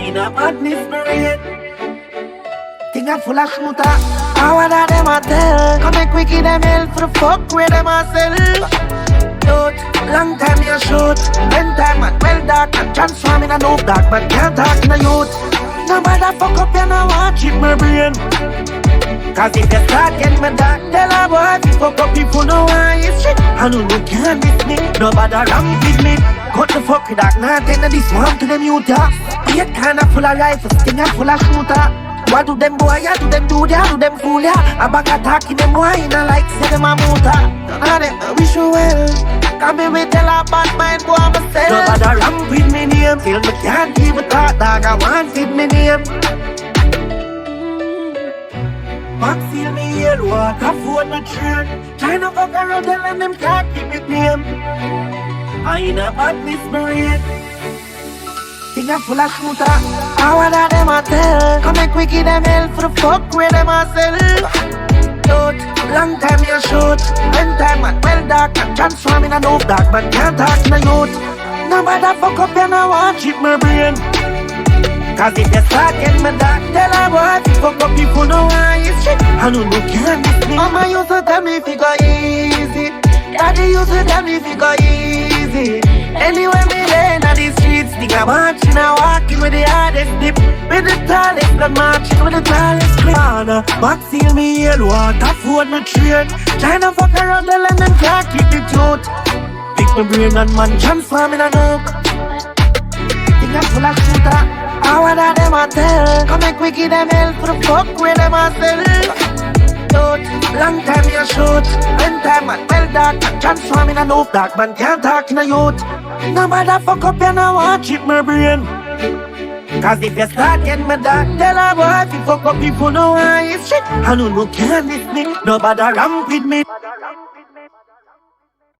in a madness parade. Thing a full of shooter. How are them a tell? Come make we give them hell for the fuck where them a sell. Youth, long time you shoot. Ten time and well dark and transform in a noob dark, but can't talk in a youth. Nobody fuck up you now watch it my brain. Cause if you start getting me dark, tell a boy if you fuck up people know why it's shit. I know you can't miss me. Nobody ramp with me. Cut the fuck with that, nah, take this one to them youth, yeah. Be a kinda full of rifles, thing a full of shooter. What do them boy, yeah, do them do, yeah, do them fool, yeah. A back attack in them wine, I like say them a motor. None of them, I wish you well. Come here, we tell a bad mind, go on myself. Nobody ramp with me name, till me can't even talk, dog, I want with me name. Back feel me here, walk, afford my train. Tryna fuck around, tell them can't keep it name. I in a madness parade. Thing a full of shooter. How are them a tell? Come make we give them hell for the fuck where them a sell. Youth, long time you shoot. Ten time and well dark and transform in a noob dark, but can't talk in a youth. Nobody fuck up you now watch it my brain. Cause if you start getting me dark, tell a boy if you fuck up people know why it's shit. I know you can't miss me. Mama used to tell me if it go easy. Daddy used to tell me if it go easy. Anywhere me lay in the streets, nigga marching and walking with the hardest dip. With the tallest blood marching with the tallest corner. Back seal me yellow, water food my train. Tryna fuck around the land and can't keep the truth. Pick my brain and man transform in a nuke. Think I'm full of shooter. How are them a tell? Come make we give them hell for the fuck where them a sell. Youth, long time you shoot. Ten time and well dark and transform in a noob dark, man can't talk in a youth. Nobody fuck up you now watch it my brain. Cause if you start getting me dark, tell a boy if you fuck up people know why it's shit. I know you can't miss me. Nobody ramp with me.